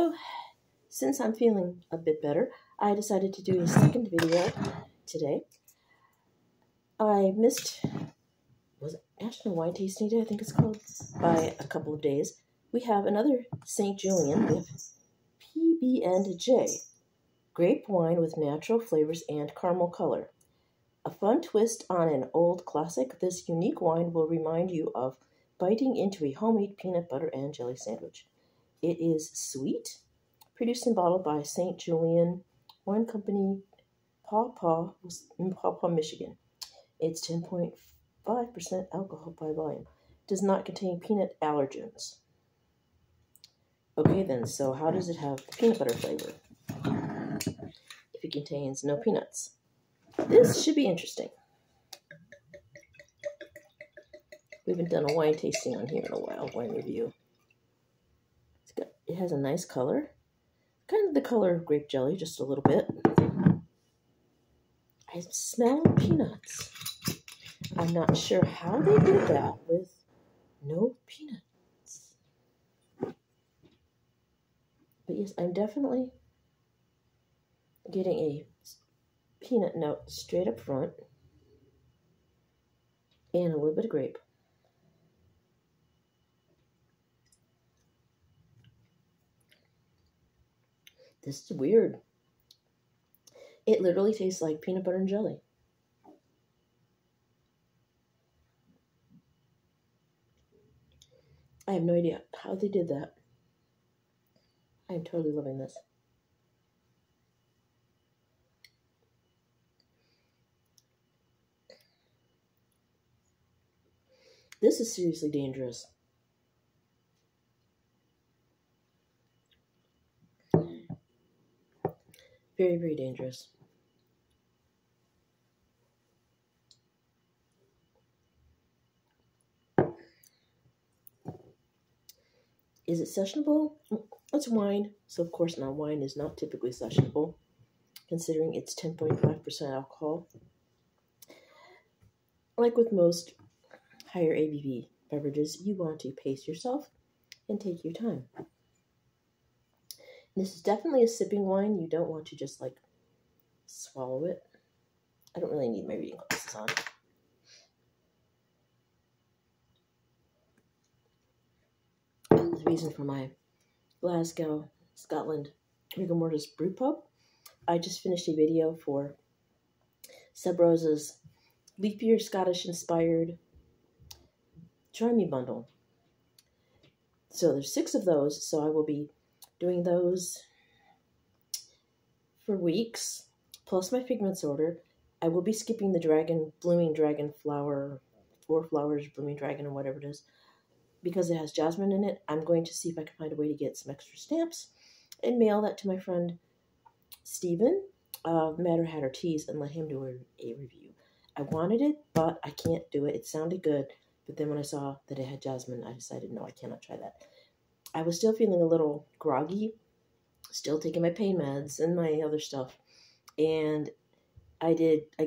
So, since I'm feeling a bit better, I decided to do a second video today. I missed, was it National Wine Tasting Day, I think it's called, by a couple of days. We have another St. Julian. We have Pb&J, grape wine with natural flavors and caramel color. A fun twist on an old classic, this unique wine will remind you of biting into a homemade peanut butter and jelly sandwich. It is sweet, produced and bottled by St. Julian Wine Company, Paw Paw, Michigan. It's 10.5% alcohol by volume. Does not contain peanut allergens. Okay then, so how does it have peanut butter flavor if it contains no peanuts? This should be interesting. We haven't done a wine tasting on here in a while, wine review. It has a nice color. Kind of the color of grape jelly, just a little bit. I smell peanuts. I'm not sure how they did that with no peanuts. But yes, I'm definitely getting a peanut note straight up front. And a little bit of grape. This is weird. It literally tastes like peanut butter and jelly. I have no idea how they did that. I'm totally loving this. This is seriously dangerous. Very, very dangerous. Is it sessionable? It's wine, so of course now wine is not typically sessionable, considering it's 10.5% alcohol. Like with most higher ABV beverages, you want to pace yourself and take your time. This is definitely a sipping wine. You don't want to just like swallow it. I don't really need my reading glasses on. The reason for my Glasgow, Scotland rigor mortis brew pub. I just finished a video for Sub Rosa's Leap Year Scottish inspired Try Me bundle. So there's 6 of those, so I will be doing those for weeks, plus my Figments order. I will be skipping the blooming dragon flower, 4 flowers, blooming dragon, or whatever it is, because it has jasmine in it. I'm going to see if I can find a way to get some extra stamps and mail that to my friend Steven of Matter Hatter Teas and let him do a review. I wanted it, but I can't do it. It sounded good, but then when I saw that it had jasmine, I decided, no, I cannot try that. I was still feeling a little groggy, still taking my pain meds and my other stuff, and I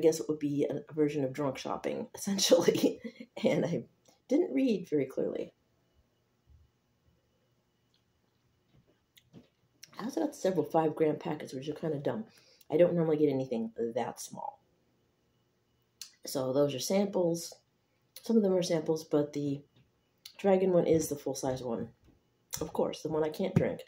guess it would be a version of drunk shopping, essentially, and I didn't read very clearly. I also got several 5-gram packets, which are kind of dumb. I don't normally get anything that small. So those are samples. Some of them are samples, but the dragon one is the full-size one. Of course, the one I can't drink.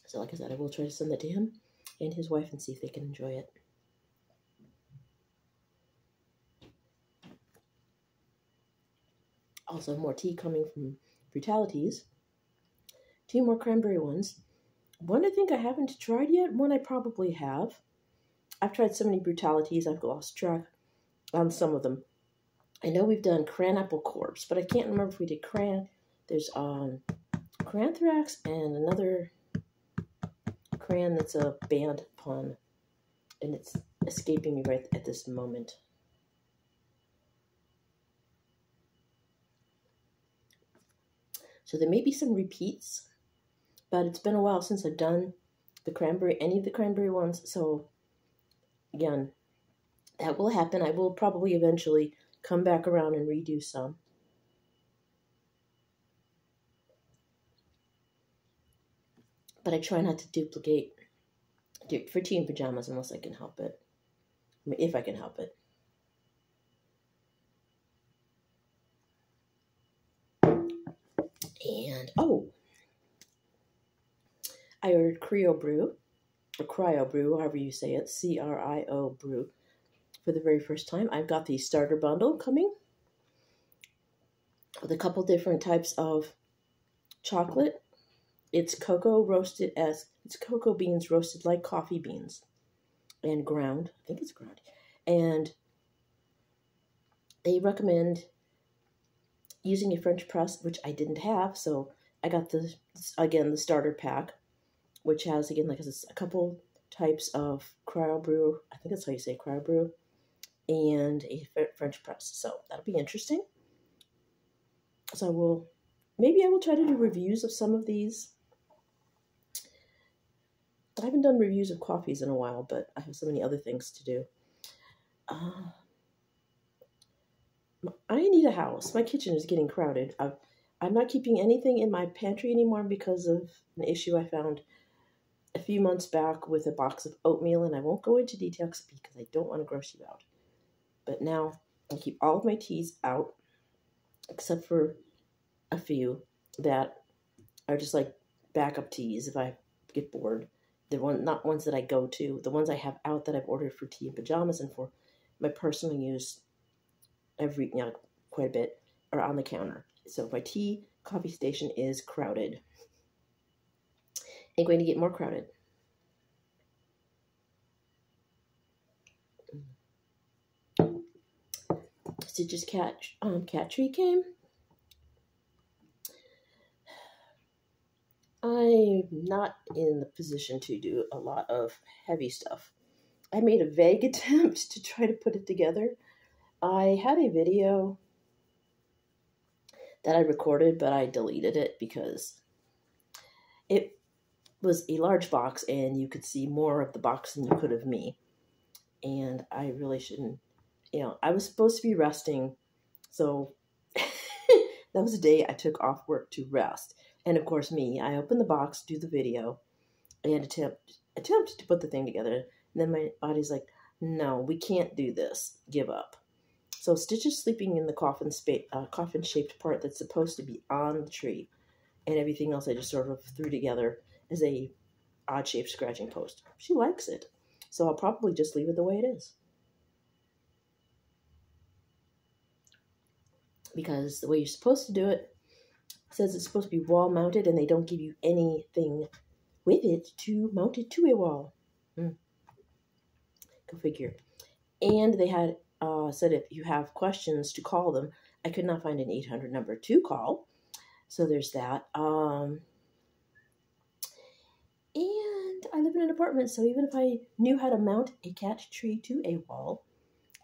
So like I said, I will try to send that to him and his wife and see if they can enjoy it. Also, more tea coming from Brutalities. 2 more cranberry ones. One I think I haven't tried yet. One I probably have. I've tried so many Brutalities, I've lost track on some of them. I know we've done Cranapple Corpse, but I can't remember if we did Cran. There's Cranthrax and another Cran that's a band pun, and it's escaping me right at this moment. So there may be some repeats, but it's been a while since I've done any of the cranberry ones, so again, that will happen. I will probably eventually come back around and redo some. But I try not to duplicate for tea and pajamas unless I can help it. I mean, if I can help it. And, oh, I ordered Cryo Brew, or Cryo Brew, however you say it, CRIO Brew, for the very first time. I've got the starter bundle coming with a couple different types of chocolate. It's cocoa beans roasted like coffee beans and ground. I think it's ground. And they recommend using a French press, which I didn't have, so I got the starter pack, which has, again, like I said, a couple types of cryo brew. I think that's how you say cryo brew, and a French press. So that'll be interesting. So maybe I will try to do reviews of some of these. I haven't done reviews of coffees in a while, but I have so many other things to do. I need a house. My kitchen is getting crowded. I'm not keeping anything in my pantry anymore because of an issue I found a few months back with a box of oatmeal, and I won't go into details because I don't want to gross you out. But now I keep all of my teas out, except for a few that are just like backup teas if I get bored. Not ones that I go to. The ones I have out that I've ordered for tea and pajamas and for my personal use quite a bit are on the counter. So my coffee station is crowded. And going to get more crowded. Stitch's cat tree came. I'm not in the position to do a lot of heavy stuff. I made a vague attempt to try to put it together. I had a video that I recorded, but I deleted it because it was a large box and you could see more of the box than you could of me. And I really shouldn't, I was supposed to be resting. So that was the day I took off work to rest. And of course I opened the box, do the video, and attempt to put the thing together. And then my body's like, no, we can't do this. Give up. So Stitch is sleeping in the coffin-shaped part that's supposed to be on the tree. And everything else I just sort of threw together as a odd-shaped scratching post. She likes it. So I'll probably just leave it the way it is. Because the way you're supposed to do it says it's supposed to be wall-mounted, and they don't give you anything with it to mount it to a wall. Go figure. And they had said if you have questions to call them. I could not find an 800 number to call. So there's that. And I live in an apartment, so even if I knew how to mount a cat tree to a wall,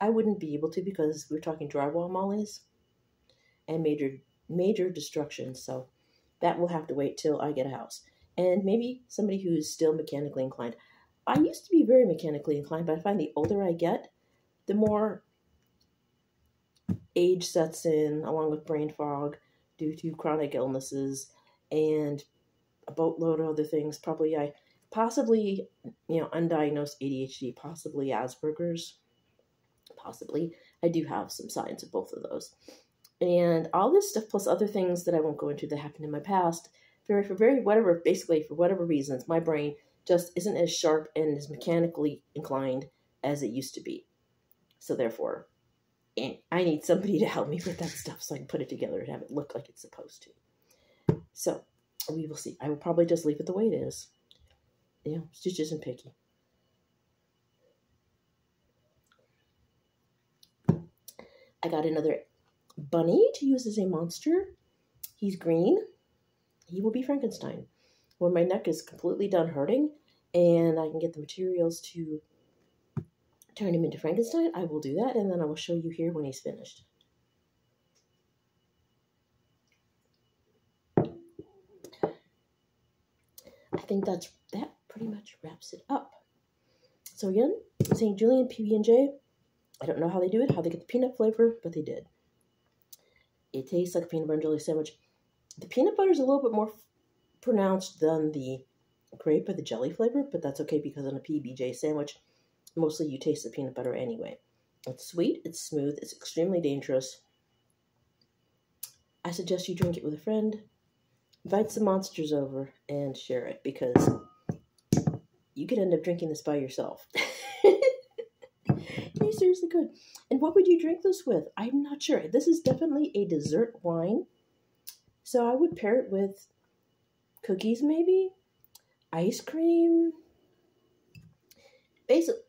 I wouldn't be able to because we're talking drywall mollies and major destruction. So that will have to wait till I get a house. And maybe somebody who's still mechanically inclined. I used to be very mechanically inclined, but I find the older I get, the more age sets in, along with brain fog due to chronic illnesses and a boatload of other things. Possibly, undiagnosed ADHD, possibly Asperger's. Possibly. I do have some signs of both of those. And all this stuff, plus other things that I won't go into that happened in my past, for whatever reasons, my brain just isn't as sharp and as mechanically inclined as it used to be. So therefore, I need somebody to help me with that stuff so I can put it together and have it look like it's supposed to. So we will see. I will probably just leave it the way it is. Stitch isn't picky. I got another bunny to use as a monster. He's green. He will be Frankenstein. When my neck is completely done hurting and I can get the materials to turn him into Frankenstein, I will do that, and then I will show you here when he's finished. I think that pretty much wraps it up. So again, St. Julian Pb&J. I don't know how they do it, how they get the peanut flavor, but they did. It tastes like a peanut butter and jelly sandwich. The peanut butter is a little bit more pronounced than the great by the jelly flavor, but that's okay because on a Pb&J sandwich, mostly you taste the peanut butter anyway. It's sweet, it's smooth, it's extremely dangerous. I suggest you drink it with a friend, invite some monsters over, and share it because you could end up drinking this by yourself. You seriously could. And what would you drink this with? I'm not sure. This is definitely a dessert wine. So I would pair it with cookies, maybe, ice cream, basically,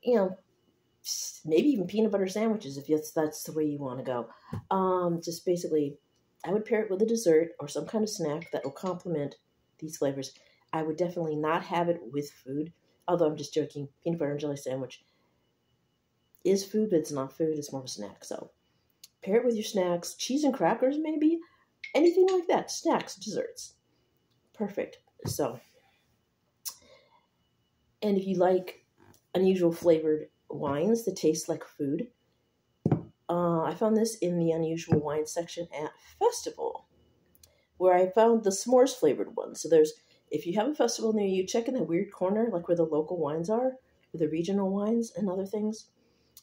maybe even peanut butter sandwiches if that's the way you want to go. Just basically, I would pair it with a dessert or some kind of snack that will complement these flavors. I would definitely not have it with food, although I'm just joking. Peanut butter and jelly sandwich is food, but it's not food. It's more of a snack. So pair it with your snacks, cheese and crackers, maybe, anything like that. Snacks, desserts, perfect. So, and if you like unusual flavored wines that taste like food, I found this in the unusual wine section at Festival, where I found the s'mores flavored one. So if you have a festival near you, check in that weird corner, like where the local wines are, with the regional wines and other things.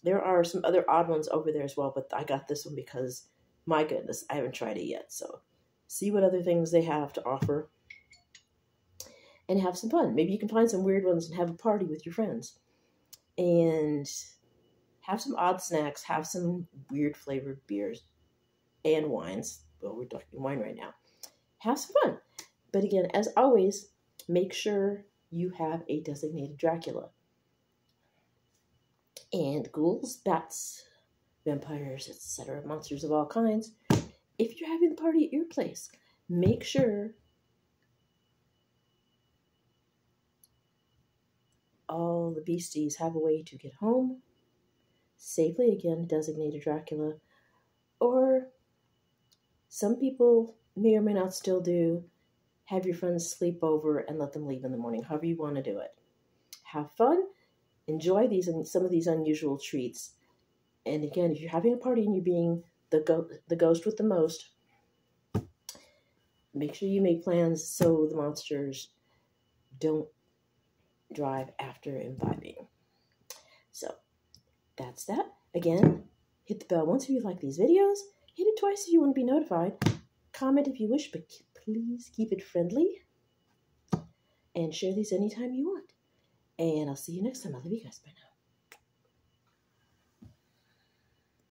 There are some other odd ones over there as well, but I got this one because, my goodness, I haven't tried it yet. So see what other things they have to offer and have some fun. Maybe you can find some weird ones and have a party with your friends. And have some odd snacks, have some weird flavored beers and wines. Well, we're talking wine right now. Have some fun. But again, as always, make sure you have a designated Dracula. And ghouls, bats, vampires, etc., monsters of all kinds. If you're having a party at your place, make sure all the beasties have a way to get home safely. Again, designated Dracula. Or some people may or may not still do. Have your friends sleep over and let them leave in the morning, however you want to do it. Have fun. Enjoy some of these unusual treats. And again, if you're having a party and you're being the ghost with the most, make sure you make plans so the monsters don't drive after imbibing. So that's that. Again, hit the bell once if you like these videos. Hit it twice if you want to be notified. Comment if you wish, but please keep it friendly. And share these anytime you want. And I'll see you next time. I love you guys. Bye now.